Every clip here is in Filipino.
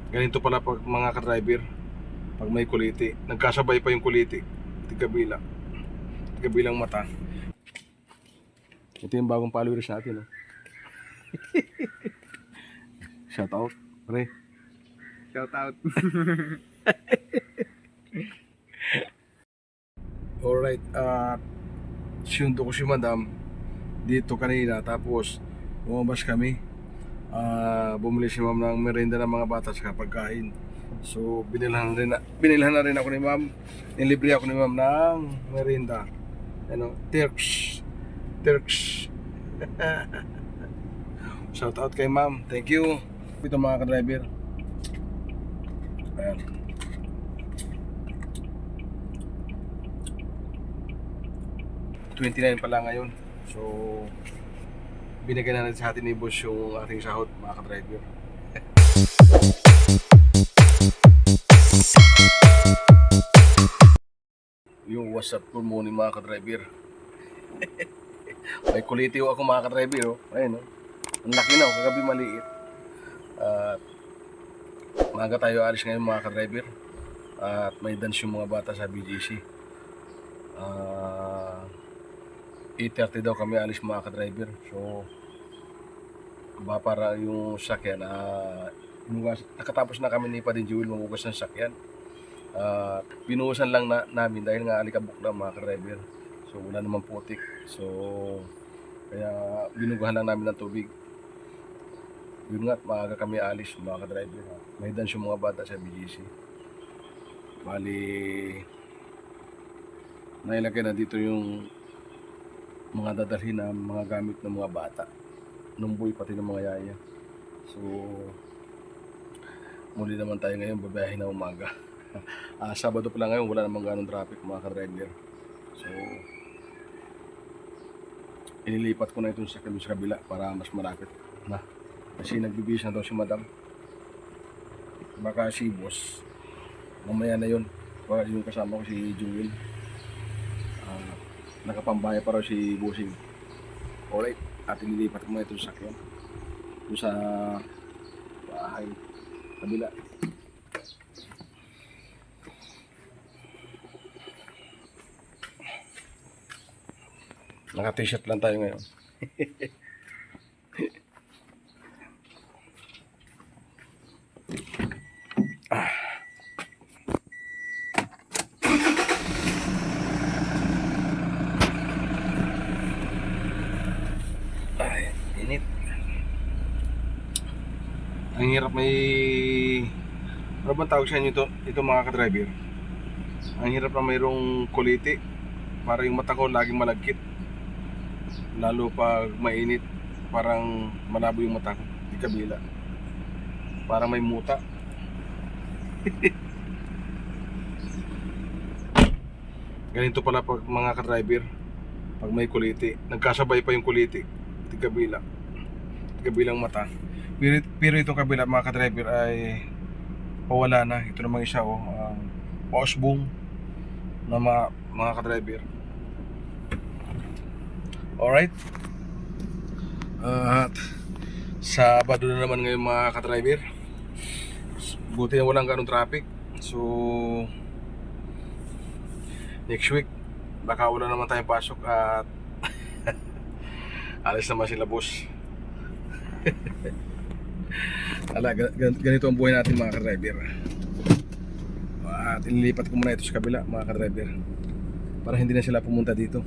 Ganito pala pag mga ka-driver, pag may kuliti, nagkasabay pa yung kuliti, tigkabilang mata. Ito yung bagong followers natin, oh. Shout out, pre. Shout out. Alright, sinundo ko si madam dito kanina, tapos lumabas kami. Bumili si ma'am ng merienda ng mga bata sa pagkain. So binilhan na rin ako ni ma'am. Nilibre ako ni ma'am ng merienda. Ano, Turks. Shout out kay ma'am. Thank you. Ito mga ka-driver. Ayan. $29 pa lang ngayon. So binigyan na natin sa atin ni boss yung ating sahod, mga ka-driver. Yung what's up, good morning mga ka-driver. May kuliti ako mga ka-driver, oh. Ayun, oh. Ang laki na, oh. Kagabi maliit. Maaga tayo alis ngayon mga ka-driver. At may dance yung mga bata sa BGC. 8:30 daw kami alis mga ka-driver. So para yung sakyan, nakatapos na kami ni Padin Jewel magugas ng sakyan. Binuhusan lang namin dahil nga alikabok na mga ka-driver. So wala naman putik. So kaya binugahan lang namin ng tubig. Yun nga, maaga kami alis mga ka-driver. May dance yung mga bata sa BGC. Bali, nailagay na dito yung mga dadalhin na mga gamit ng mga bata. Numboy pati ng mga yaya. So muli naman tayo ngayon, babiyahin na umaga. Sabado pa lang ngayon, wala namang ganong traffic mga ka-driver. So inilipat ko na itong sa kabila para mas malapit na. Kasi nagbibihis na daw si madam. Baka si boss mamaya na yun. Baka yung kasama ko si Jewel, nakapambaya pa raw si bossing. Alright, at inilipat ko na itong sakyan doon sa bahay kabila. Naka t-shirt lang tayo ngayon. Ay, init. Ang hirap ano bang tawag sa inyo ito mga ka-driver? Ang hirap na mayroong kuliti. Para yung mata ko laging malagkit. Lalo pag mainit, parang malabo yung mata ko, di kabila. Parang may muta. Ganito pala pag mga ka-driver, pag may kuliti, nagkasabay pa yung kuliti, di kabilang mata. Pero itong kabila mga ka-driver ay pawala na. Ito namang isa, oh, pausbong na mga ka-driver. Alright. At Sabado na naman ngayon mga ka-driver. Buti na walang ganong traffic. So next week baka wala naman tayong pasok at alis naman sila boss. Ganito ang buhay natin mga ka-driver. At inilipat ko muna ito sa kabila mga ka-driver para hindi na sila pumunta dito.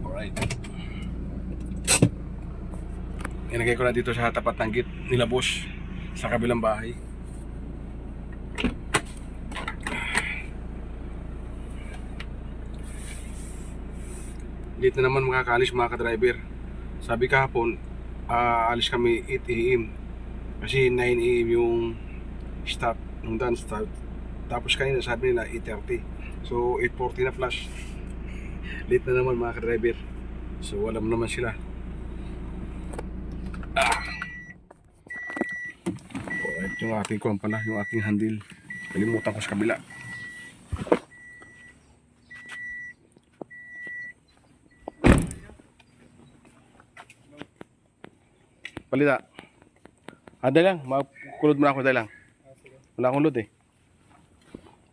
Alright. Ilagay ko na dito sa tapat ng gate nila boss sa kabilang bahay. Late na naman makakaalis mga ka-driver. Sabi kahapon alis kami 8 AM. Kasi 9 AM yung start, nung dance start. Tapos kanina sabi nila 8:30. So 8:40 na flash. Late na naman mga ka-driver. So alam naman sila. Ito yung aking kuwan pala, yung aking handle. Kalimutan ko sa kabila. Palita. Dahil lang, makulod mo na ako dahil lang. Wala akong load eh.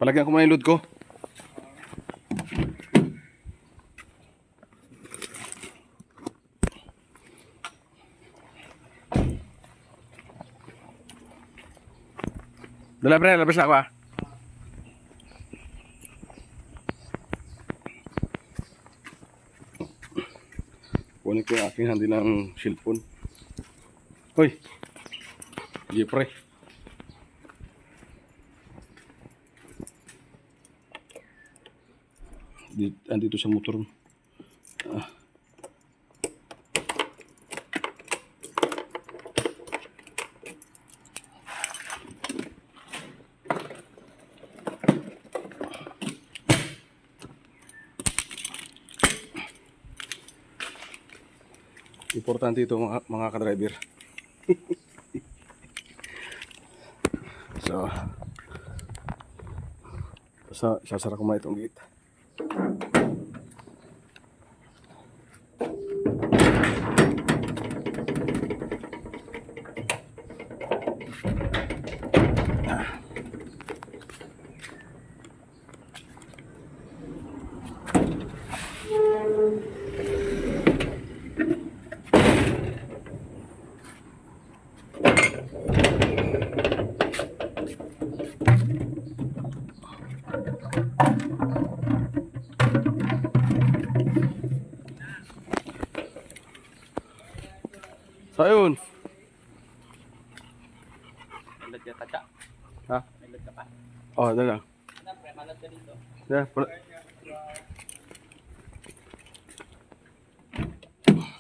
Palagyan ko muna yung load ko. Dala pre, labas na ako ah. Kunin ko yung aking handle ng cellphone. Hoy! Sige pre. Andito sa motor mo. Importante ito mga ka-driver. So, sasara ko muna itong gate. So, ayun. Malad ka taka. Ha? Malad ka pa. Oh, dala. Siyempre, malad ka dito. Yeah,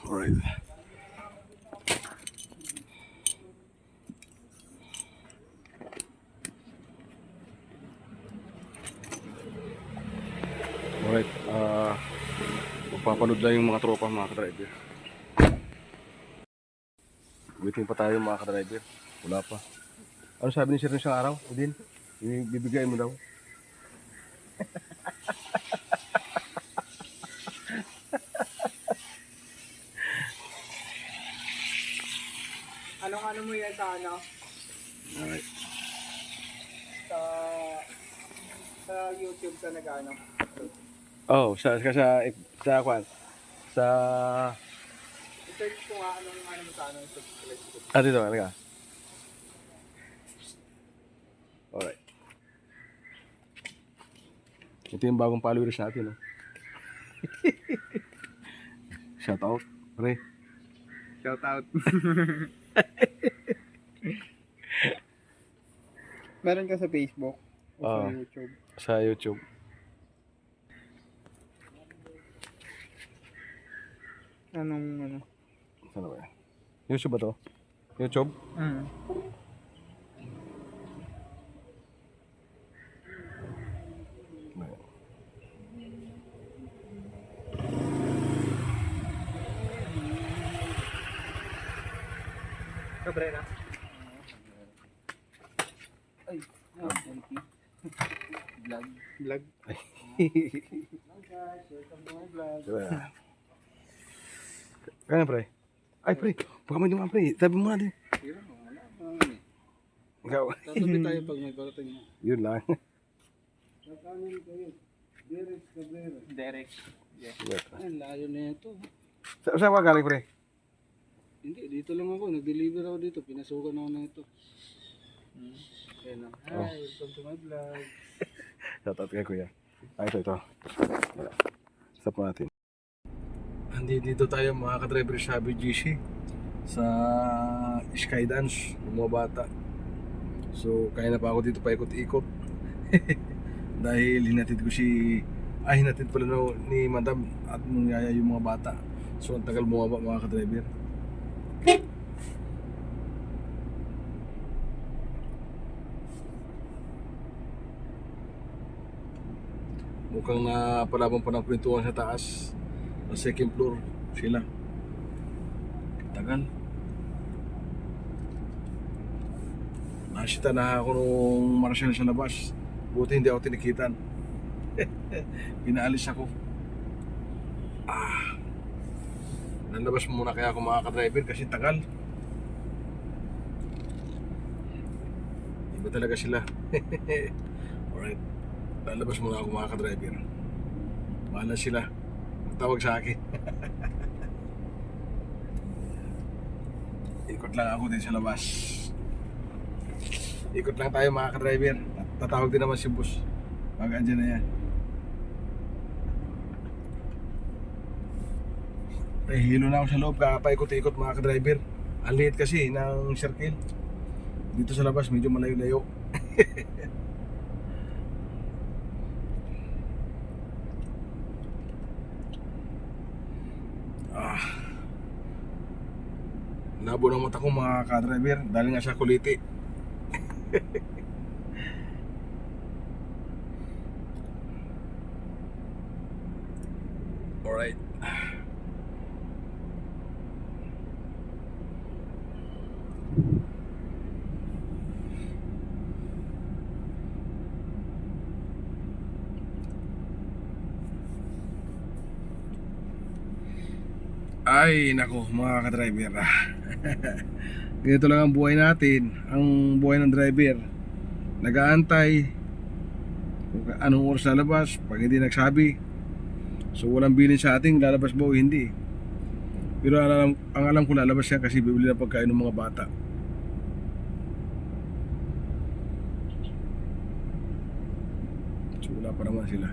alright. Alright, magpapanood lang yung mga tropa mga ka-driver. Waiting pa tayo mga ka-driver. Wala pa. Ano sabi ni Sir isang araw? Udin? Bibigay mo daw. Anong ano mo yan sa ano? Alright. Sa YouTube ka nag-ano? Oh, sa kwan. Sa I-search ko nga anong ano mo sa ano. Subscribe ko. dito, ano ka? Alright. Ito yung bagong followers natin, no? Shout out, pre. Shout out. Meron ka sa Facebook o sa YouTube? Sa YouTube. Anong ano? Saan ba yan? YouTube ba to? YouTube? Cabrera. Ay, vlog. Vlog. Guys, welcome to my vlog. Diba? Kaya pre. Ay pre, baka may dumaan pre. Sabi mo na din. Tira mo, wala pa eh. Ikaw. Tatabi tayo pag may parating mo. Yun lang. Nakanin kayo. Derek Cabrera. Derek. Yeah. Diba? Ay, layo na ito. Saan ka galing pre? Hindi, dito lang ako. Nag-deliver ako dito. Pinasukan ako na ito. Ayan na. Hi, welcome to my vlog. Shout out kay kuya. Ay, ito. Stop mo natin. Dito tayo mga ka-driver sa BGC sa Skydance ng mga bata. So kaya na pa ako dito paikot-ikot. Dahil hinatid pala ni Madam at nung yaya yung mga bata. So ang tagal bumaba mga ka-driver. Mukhang napalaban pa ng kwentuhan sa taas. Sa second floor sila. Tagal. Nakita na ako nung marshal sa labas. Buti hindi ako tinikitan. Pinaalis ako. Nalabas muna kaya ako mga ka-driver kasi tagal. Iba talaga sila. Alright. Lalabas muna ako mga ka-driver. Bahala sila. Magtawag sa akin. Ikot lang ako din sa labas. Ikot lang tayo mga ka-driver. Tatawag din naman si boss. Pag andyan na yan. Hilo na ako sa loob. Kakapaikot-ikot mga ka-driver. Ang liit kasi ng circle. Dito sa labas medyo malayo-layo. Labo ng mata ko mga ka-driver dahil nga sa kuliti. Alright. Ay, nako mga ka-driver. Ganito lang ang buhay natin. Ang buhay ng driver. Nag-aantay kung anong oras lalabas. Pag hindi nagsabi, so walang bilin sa ating lalabas ba o hindi. Pero ang alam ko lalabas siya kasi bibili ng pagkain ng mga bata. So wala pa naman sila.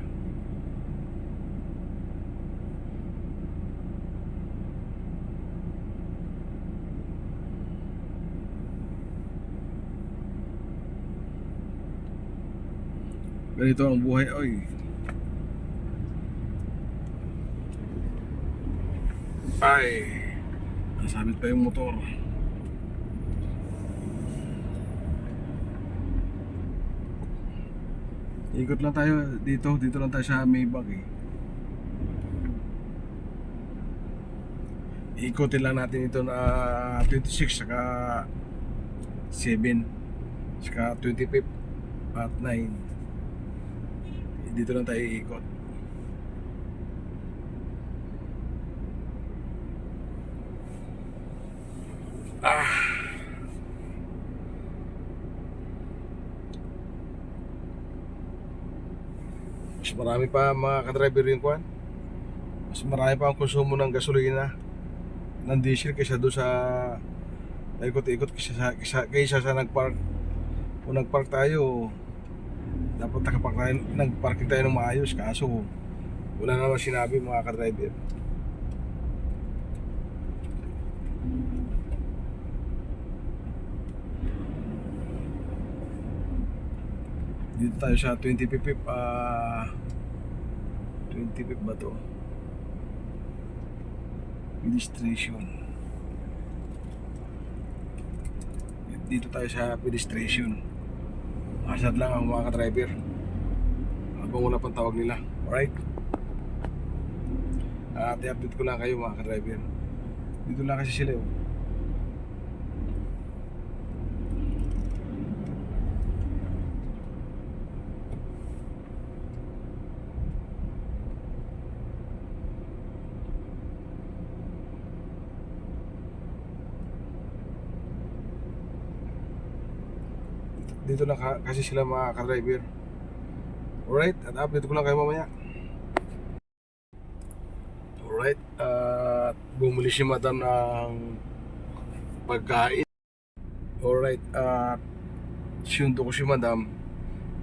Ganito ang buhay, oy. Ay, nasabit pa yung motor. Ikot lang tayo dito lang tayo sa Maybach eh. Ikotin lang natin ito na 26 saka 7 saka 25 at 9. Dito lang tayo iikot. Mas marami pa mga ka-driver yung kwan. Mas marami pa ang konsumo ng gasolina ng diesel kaysa doon sa ikot-ikot kaysa sa nagpark. Kung nagpark tayo, dapat nagparking tayo ng maayos, kaso wala naman sinabi mga ka-driver. Dito tayo sa 25th 25th ba to? Pedestration. Dito tayo sa pedestration. Asad lang ang mga ka-driver habang wala pang tawag nila. Alright? At i-update ko lang kayo mga ka-driver. Dito lang kasi sila oh. Dito na kasi sila mga ka-driver. Alright, at update ko lang kayo mamaya. Alright, at bumuli si madam ng pagkain. Alright, at sinundo ko si madam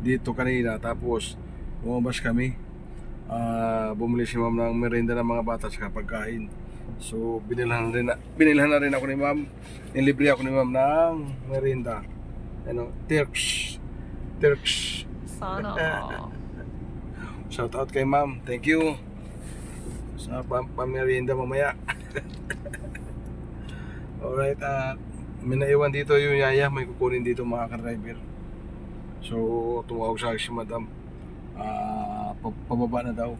dito kanina. Tapos lumabas kami. Bumili si ma'am ng merienda ng mga bata sa pagkain. So binilhan na rin ako ni ma'am. Nilibre ako ni ma'am ng merienda. Ano, Turks. Sana all. Shout out kay ma'am. Thank you sa pamerienda mamaya. Alright, may naiwan dito yung yaya, may kukunin dito mga ka-driver. So, tumawag sa akin si madam. Pababa na daw.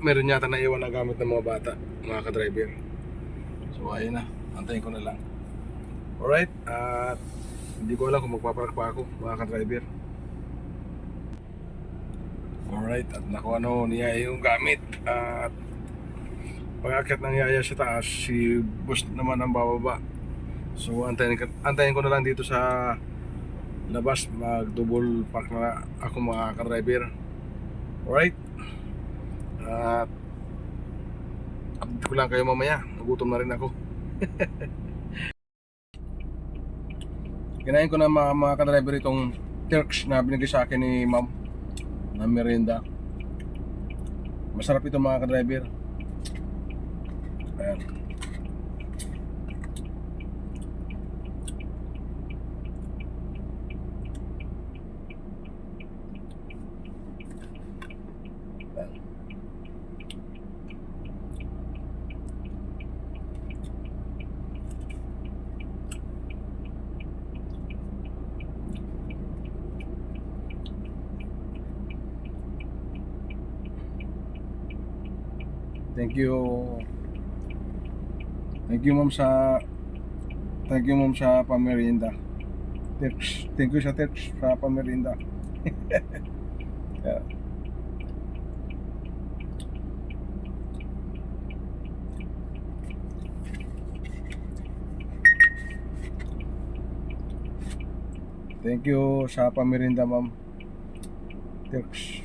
Meron yata naiwan na gamit ng mga bata, mga ka-driver. So, ayun na. Antayin ko na lang. Alright, at hindi ko alam kung magpapark pa ako, mga ka-driver. Alright, at nakuha ni yaya yung gamit. At pag-akyat ng yaya sa taas, si boss naman ang bababa. So antayin ko na lang dito sa labas, mag-double park na ako mga ka-driver. Alright, at update ko lang kayo mamaya, nagutom na rin ako. Kinain ko na mga ka-driver itong Turks na binigay sa akin ni ma'am na merienda. Masarap ito mga ka-driver. Ayan. Thank you. Thank you ma'am sa pamerienda. Thank you sa Tex sa pamerienda. Yeah. Thank you sa pamerienda ma'am. Tex.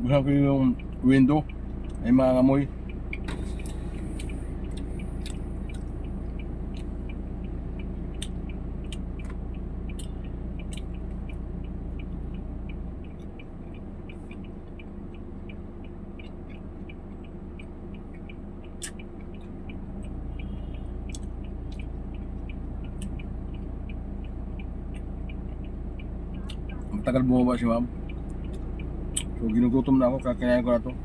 Bukan ko yung window ay mangamoy. Matagal bumaba si ma'am. So ginugutom na ako, kakayain ko na to.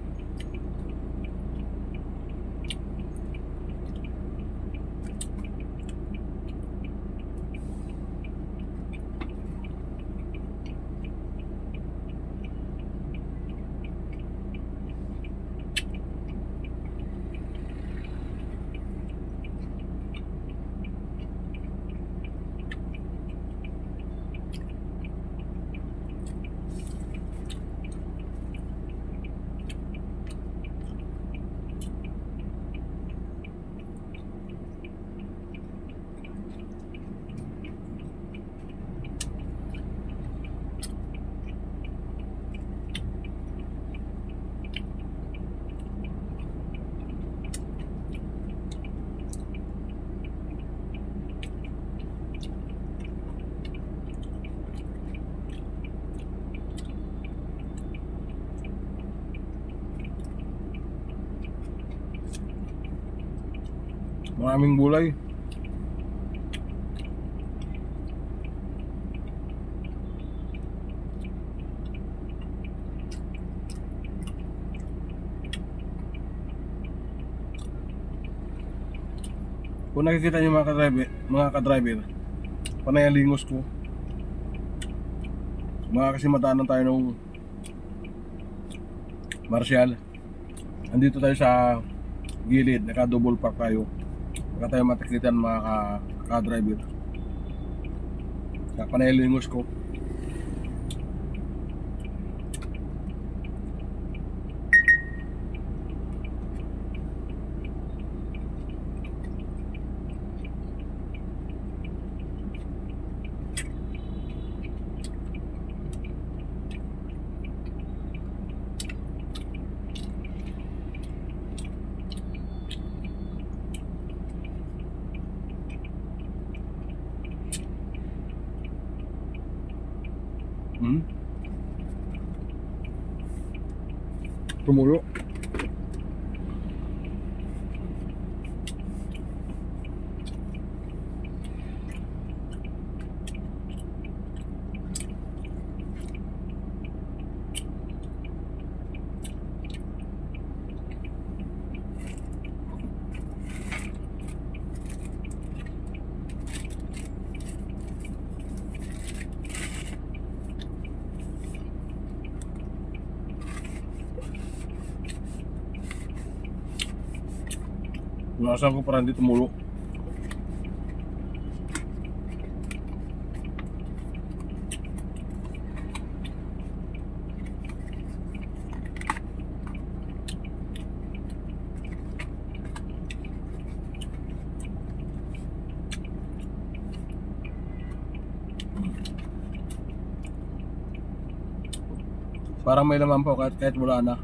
Maraming gulay. Kung nakikita niyo mga ka-driver, panay ang lingos ko. Kasi matanan tayo ng Marcial. Andito tayo sa gilid, naka-double park tayo. Baka tayo matikitan mga ka-driver. Panay ang lingos ko. Hmm? Tumulo. Nasaan ko parang hindi tumulo. Parang may laman po kahit wala na.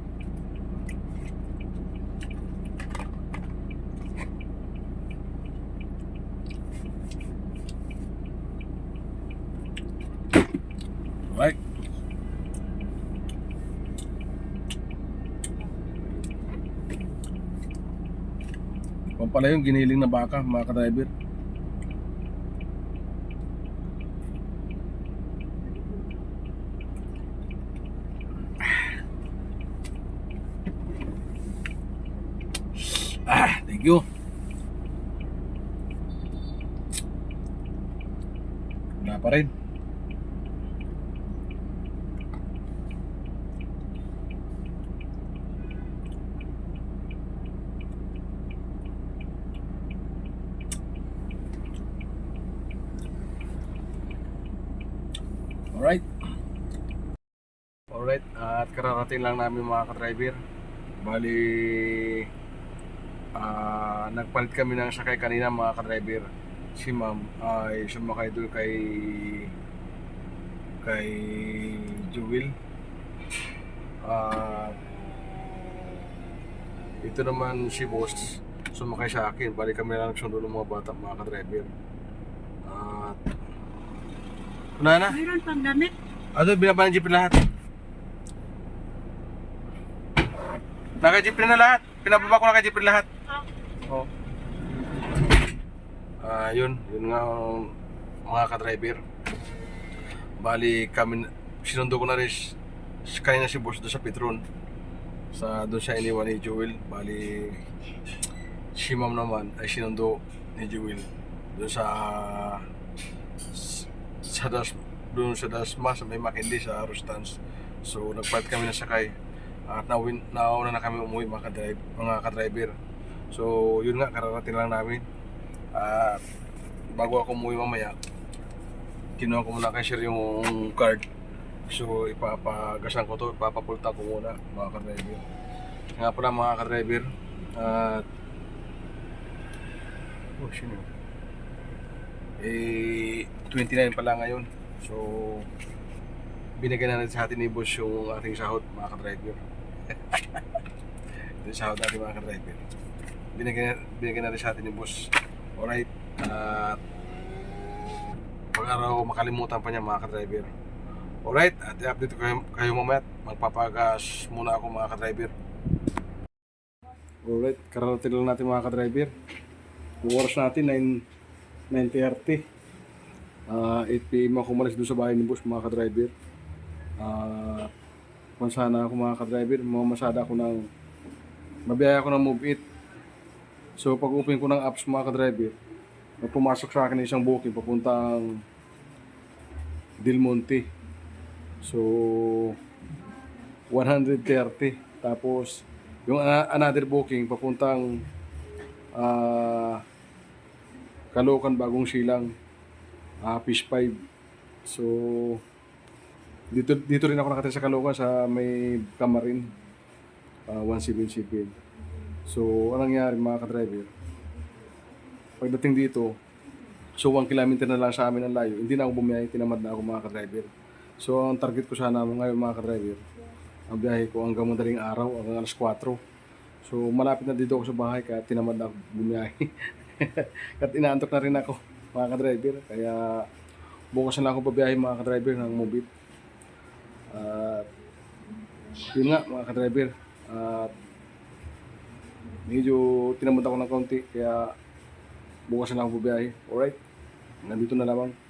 Right. Kung pala yung giniling na baka, mga ka-driver. Thank you. Wala pa rin. Alright. Alright, at kararating lang namin mga ka-driver. Bali, nagpalit kami ng sakay kanina mga ka-driver. Si ma'am ay sumakay doon kay Jewel. Ito naman si boss sumakay sa akin. Bali kami lang nagsundo ng mga bata mga ka-driver. At una na. Mayroon pang damit. Ano, binaba ng jeep lahat. Naka-jeep na lahat. Pinababa ko naka-jeep lahat. Oh. Yun nga mga ka-driver. Bali kami, sinundo ko na rin kanina si boss doon sa Petron. Doon siya iniwan ni Joel. Bali, si ma'am naman ay sinundo ni Joel doon doon sa Dasma, sa may Makindi, sa Rustans. So nagpalit kami na sakay at nauna na kami umuwi mga ka-driver. So yun nga, kararating lang namin. At bago ako umuwi mamaya, kinuha ko muna kay sir yung card. So ipapagasan ko to, ipapapulta ko muna mga ka-driver. Nga pala mga ka-driver. At sino? 29 pala ngayon. So binigyan na natin sa atin ni boss yung ating sahod mga ka-driver. Yung sahod natin mga ka-driver. Binigyan na rin sa atin ni boss. Alright. At pag araw makalimutan pa niya mga ka-driver. Alright. At i-update ko kayo mamaya. Magpapagas muna ako mga ka-driver. Alright. Kararating lang natin mga ka-driver. Yung oras natin 9:30. 8 PM ako umalis doon sa bahay ni boss mga ka-driver. Mamasada ako mga ka-driver. Mamasada ako ng mabiyaya ako ng Move It. So pag open ko ng apps mga ka-driver, pumasok sa akin isang booking papuntang Del Monte. So 130. Tapos yung another booking papuntang Caloocan, Bagong Silang, Fish 5. So dito rin ako nakatira sa Caloocan sa may Camarin, 177. So anong nangyari mga ka-driver, pagdating dito, so 1 kilometer na lang sa amin ang layo, hindi na ako bumiyahe, tinamad na ako mga ka-driver. So ang target ko sana ngayon mga ka-driver, ang biyahe ko hanggang madaling araw, hanggang alas 4. So malapit na dito ako sa bahay kaya tinamad na ako bumiyahe. At inaantok na rin ako mga ka-driver, kaya bukas na lang ako babiyahe mga ka-driver ng Move It. At yun nga mga ka-driver. At medyo tinamad ako ng kaunti kaya bukas na lang ako bubiyahe. Alright? Nandito na lamang.